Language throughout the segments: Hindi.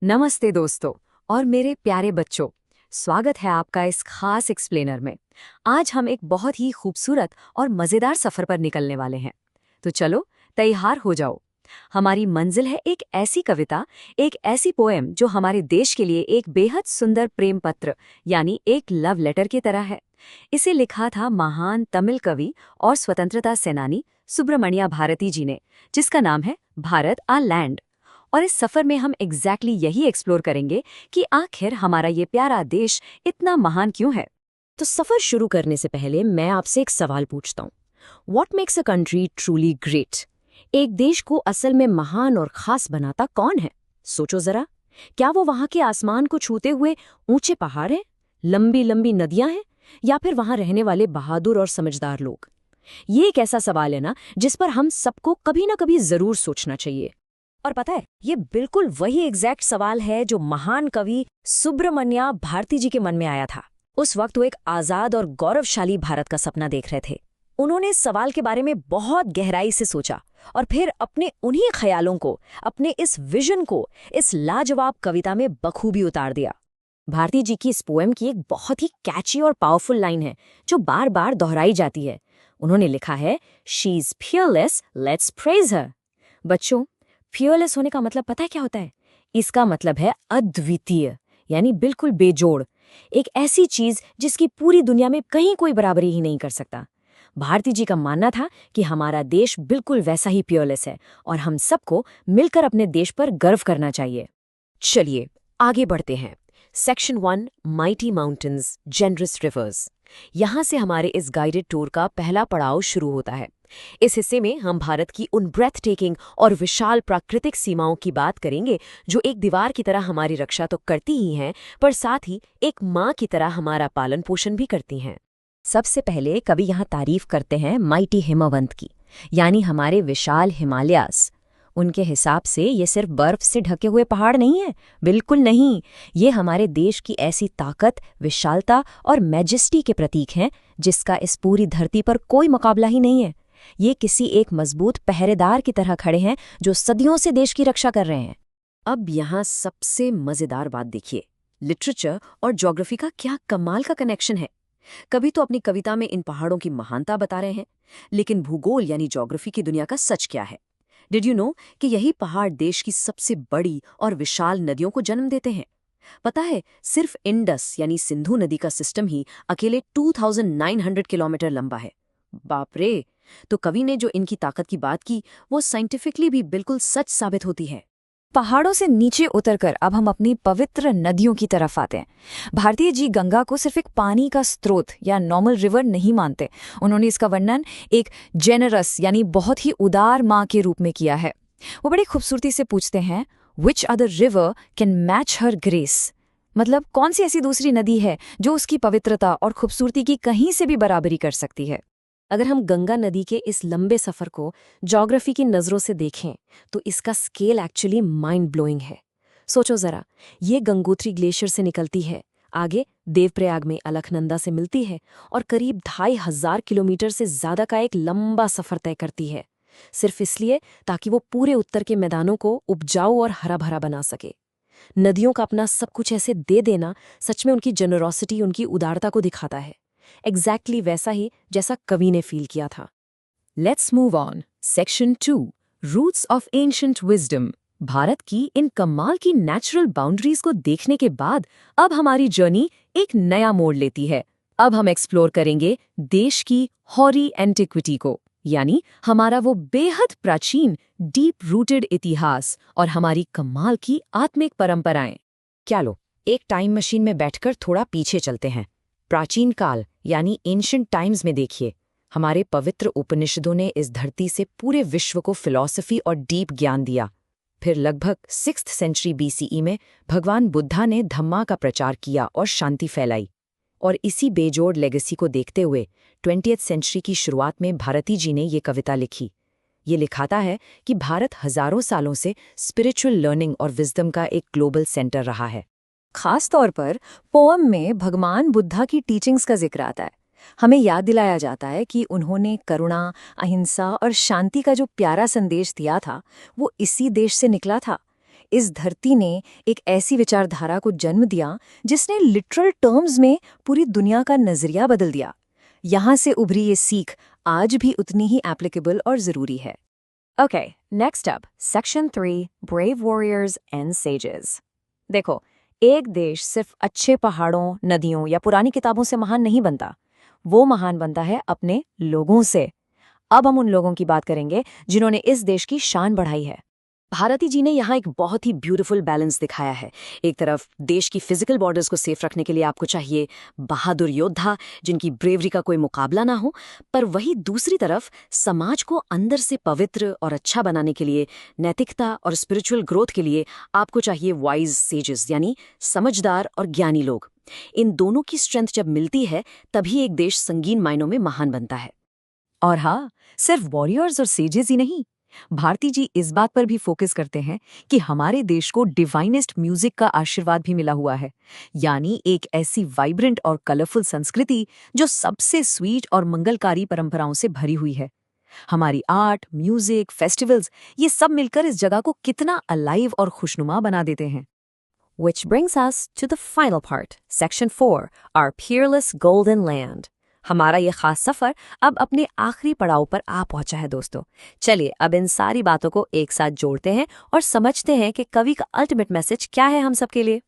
नमस्ते दोस्तों और मेरे प्यारे बच्चों। स्वागत है आपका इस खास एक्सप्लेनर में। आज हम एक बहुत ही खूबसूरत और मज़ेदार सफ़र पर निकलने वाले हैं। तो चलो तैयार हो जाओ। हमारी मंजिल है एक ऐसी कविता, एक ऐसी पोएम जो हमारे देश के लिए एक बेहद सुंदर प्रेम पत्र यानी एक लव लेटर की तरह है। इसे लिखा था महान तमिल कवि और स्वतंत्रता सेनानी सुब्रमण्या भारती जी ने, जिसका नाम है भारत आ लैंड। और इस सफर में हम यही एक्सप्लोर करेंगे कि आखिर हमारा ये प्यारा देश इतना महान क्यों है। तो सफर शुरू करने से पहले मैं आपसे एक सवाल पूछता हूँ। What makes a country truly great? एक देश को असल में महान और खास बनाता कौन है? सोचो जरा। क्या वो वहाँ के आसमान को छूते हुए ऊंचे पहाड़ हैं, लंबी लंबी नदियां हैं, या फिर वहाँ रहने वाले बहादुर और समझदार लोग? ये एक ऐसा सवाल है ना जिस पर हम सबको कभी ना कभी जरूर सोचना चाहिए। और पता है, ये बिल्कुल वही एग्जैक्ट सवाल है जो महान कवि सुब्रमण्या भारती जी के मन में आया था। उस वक्त वो एक आजाद और गौरवशाली भारत का सपना देख रहे थे। उन्होंने इस सवाल के बारे में बहुत गहराई से सोचा और फिर अपने उन्हीं ख्यालों को, अपने इस विजन को इस लाजवाब कविता में बखूबी उतार दिया। भारती जी की इस पोएम की एक बहुत ही कैची और पावरफुल लाइन है जो बार बार दोहराई जाती है। उन्होंने लिखा है, she is fearless, let's praise her. बच्चों, फियरलेस होने का मतलब पता है क्या होता है? इसका मतलब है अद्वितीय, यानी बिल्कुल बेजोड़, एक ऐसी चीज जिसकी पूरी दुनिया में कहीं कोई बराबरी ही नहीं कर सकता। भारती जी का मानना था कि हमारा देश बिल्कुल वैसा ही फियरलेस है और हम सबको मिलकर अपने देश पर गर्व करना चाहिए। चलिए आगे बढ़ते हैं। Section 1, mighty mountains, generous reverse. यहां से हमारे इस गाइडेड टूर का पहला पड़ाव शुरू होता है। इस हिस्से में हम भारत की उन ब्रेथ टेकिंग और विशाल प्राकृतिक सीमाओं की बात करेंगे जो एक दीवार की तरह हमारी रक्षा तो करती ही हैं, पर साथ ही एक माँ की तरह हमारा पालन पोषण भी करती हैं। सबसे पहले कवि यहाँ तारीफ करते हैं माइटी हिमवंत की, यानी हमारे विशाल हिमालयास। उनके हिसाब से ये सिर्फ बर्फ से ढके हुए पहाड़ नहीं है, बिल्कुल नहीं। ये हमारे देश की ऐसी ताकत, विशालता और मैजेस्टी के प्रतीक हैं जिसका इस पूरी धरती पर कोई मुकाबला ही नहीं है। ये किसी एक मजबूत पहरेदार की तरह खड़े हैं जो सदियों से देश की रक्षा कर रहे हैं। अब यहाँ सबसे मजेदार बात देखिए, लिटरेचर और ज्योग्राफी का क्या कमाल का कनेक्शन है। कभी तो अपनी कविता में इन पहाड़ों की महानता बता रहे हैं, लेकिन भूगोल यानी ज्योग्राफी की दुनिया का सच क्या है? डिड यू नो कि यही पहाड़ देश की सबसे बड़ी और विशाल नदियों को जन्म देते हैं? पता है, सिर्फ इंडस यानी सिंधु नदी का सिस्टम ही अकेले 2900 किलोमीटर लंबा है। बाप रे! तो कवि ने जो इनकी ताकत की बात की वो साइंटिफिकली भी बिल्कुल सच साबित होती है। पहाड़ों से नीचे उतरकर अब हम अपनी पवित्र नदियों की तरफ आते हैं। भारतीय जी गंगा को सिर्फ एक पानी का स्रोत या नॉर्मल रिवर नहीं मानते। उन्होंने इसका वर्णन एक जेनरस यानी बहुत ही उदार माँ के रूप में किया है। वो बड़ी खूबसूरती से पूछते हैं, which other river can match her grace? मतलब कौन सी ऐसी दूसरी नदी है जो उसकी पवित्रता और खूबसूरती की कहीं से भी बराबरी कर सकती है? अगर हम गंगा नदी के इस लंबे सफ़र को ज्योग्राफी की नज़रों से देखें तो इसका स्केल एक्चुअली माइंड ब्लोइंग है। सोचो ज़रा, ये गंगोत्री ग्लेशियर से निकलती है, आगे देवप्रयाग में अलकनंदा से मिलती है और करीब 2500 किलोमीटर से ज़्यादा का एक लंबा सफ़र तय करती है, सिर्फ इसलिए ताकि वो पूरे उत्तर के मैदानों को उपजाऊ और हरा भरा बना सके। नदियों का अपना सब कुछ ऐसे दे देना सच में उनकी जेनरोसिटी, उनकी उदारता को दिखाता है। एग्जैक्टली वैसा ही जैसा कवि ने फील किया था। Let's move on. Section 2, roots of ancient wisdom. Bharat की इन कमाल की नेचुरल बाउंड्रीज को देखने के बाद अब हमारी जर्नी एक नया मोड़ लेती है। अब हम एक्सप्लोर करेंगे देश की हॉरी एंटिक्विटी को, यानी हमारा वो बेहद प्राचीन डीप रूटेड इतिहास और हमारी कमाल की आत्मिक परंपराएं। क्या लो, एक टाइम मशीन में बैठकर थोड़ा पीछे चलते हैं। प्राचीन काल यानी एंशिएंट टाइम्स में देखिए, हमारे पवित्र उपनिषदों ने इस धरती से पूरे विश्व को फिलॉसफी और डीप ज्ञान दिया। फिर लगभग 6th सेंचुरी BCE में भगवान बुद्धा ने धम्मा का प्रचार किया और शांति फैलाई। और इसी बेजोड़ लेगेसी को देखते हुए 20th सेंचुरी की शुरुआत में भारती जी ने ये कविता लिखी। ये लिखाता है कि भारत हजारों सालों से स्पिरिचुअल लर्निंग और विजडम का एक ग्लोबल सेंटर रहा है। खास तौर पर पोएम में भगवान बुद्धा की टीचिंग्स का जिक्र आता है। हमें याद दिलाया जाता है कि उन्होंने करुणा, अहिंसा और शांति का जो प्यारा संदेश दिया था वो इसी देश से निकला था। इस धरती ने एक ऐसी विचारधारा को जन्म दिया जिसने लिटरल टर्म्स में पूरी दुनिया का नजरिया बदल दिया। यहाँ से उभरी ये सीख आज भी उतनी ही एप्लीकेबल और ज़रूरी है। Okay, next up section 3 brave warriors and sages. देखो, एक देश सिर्फ अच्छे पहाड़ों, नदियों या पुरानी किताबों से महान नहीं बनता, वो महान बनता है अपने लोगों से। अब हम उन लोगों की बात करेंगे जिन्होंने इस देश की शान बढ़ाई है। भारती जी ने यहाँ एक बहुत ही ब्यूटीफुल बैलेंस दिखाया है। एक तरफ देश की फिजिकल बॉर्डर्स को सेफ रखने के लिए आपको चाहिए बहादुर योद्धा जिनकी ब्रेवरी का कोई मुकाबला ना हो, पर वही दूसरी तरफ समाज को अंदर से पवित्र और अच्छा बनाने के लिए, नैतिकता और स्पिरिचुअल ग्रोथ के लिए आपको चाहिए वाइज सेजेस, यानी समझदार और ज्ञानी लोग। इन दोनों की स्ट्रेंथ जब मिलती है तभी एक देश संगीन मायनों में महान बनता है। और हाँ, सिर्फ वॉरियर्स और सेजेस ही नहीं, भारती जी इस बात पर भी फोकस करते हैं कि हमारे देश को डिवाइनेस्ट म्यूजिक का आशीर्वाद भी मिला हुआ है, यानी एक ऐसी वाइब्रेंट और कलरफुल संस्कृति जो सबसे स्वीट और मंगलकारी परंपराओं से भरी हुई है। हमारी आर्ट, म्यूजिक, फेस्टिवल्स, ये सब मिलकर इस जगह को कितना अलाइव और खुशनुमा बना देते हैं। Which brings us to the final part, Section 4, our peerless golden land. हमारा ये खास सफर अब अपने आखिरी पड़ाव पर आ पहुंचा है दोस्तों। चलिए अब इन सारी बातों को एक साथ जोड़ते हैं और समझते हैं कि कवि का अल्टीमेट मैसेज क्या है हम सबके लिए।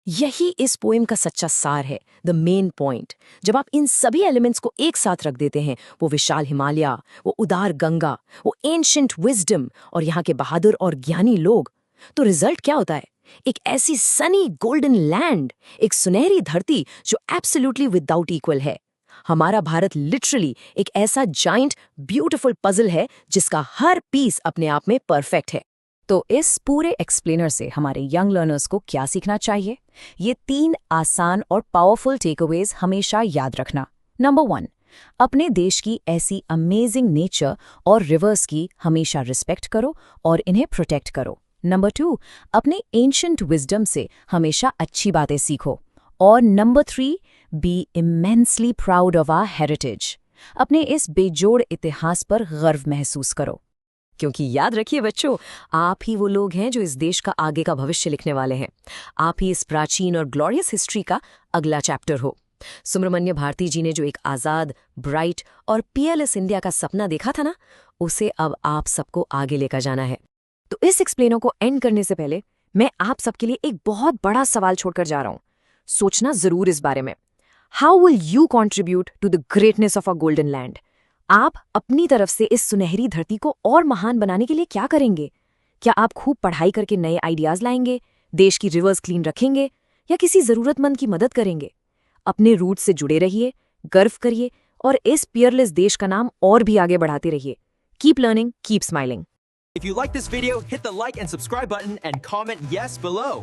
यही इस पोएम का सच्चा सार है, द मेन पॉइंट। जब आप इन सभी एलिमेंट्स को एक साथ रख देते हैं, वो विशाल हिमालय, वो उदार गंगा, वो एंशिएंट विजडम और यहाँ के बहादुर और ज्ञानी लोग, तो रिजल्ट क्या होता है? एक ऐसी सनी गोल्डन लैंड, एक सुनहरी धरती जो एब्सोल्युटली विदाउट इक्वल है। हमारा भारत लिटरली एक ऐसा जाइंट ब्यूटीफुल पजल है जिसका हर पीस अपने आप में परफेक्ट है। तो इस पूरे एक्सप्लेनर से हमारे यंग लर्नर्स को क्या सीखना चाहिए? ये 3 आसान और पावरफुल टेकअवेज हमेशा याद रखना। नंबर 1, अपने देश की ऐसी अमेजिंग नेचर और रिवर्स की हमेशा रिस्पेक्ट करो और इन्हें प्रोटेक्ट करो। नंबर 2, अपने एंशिएंट विजडम से हमेशा अच्छी बातें सीखो। और number 3, be immensely proud of our heritage. अपने इस बेजोड़ इतिहास पर गर्व महसूस करो, क्योंकि याद रखिए बच्चों, आप ही वो लोग हैं जो इस देश का आगे का भविष्य लिखने वाले हैं। आप ही इस प्राचीन और ग्लोरियस हिस्ट्री का अगला चैप्टर हो। सुब्रमण्य भारती जी ने जो एक आज़ाद, ब्राइट और पीयरलेस इंडिया का सपना देखा था ना, उसे अब आप सबको आगे लेकर जाना है। तो इस एक्सप्लेनर को एंड करने से पहले मैं आप सबके लिए एक बहुत बड़ा सवाल छोड़कर जा रहा हूं। सोचना जरूर इस बारे में, how will you contribute to the greatness of a golden land? आप अपनी तरफ से इस सुनहरी धरती को और महान बनाने के लिए क्या करेंगे? क्या आप खूब पढ़ाई करके नए आइडियाज लाएंगे, देश की रिवर्स क्लीन रखेंगे, या किसी जरूरतमंद की मदद करेंगे? अपने रूट से जुड़े रहिए, गर्व करिए और इस पियरलेस देश का नाम और भी आगे बढ़ाते रहिए। Keep learning, keep smiling. If you like this video, hit the like and subscribe button and comment yes below.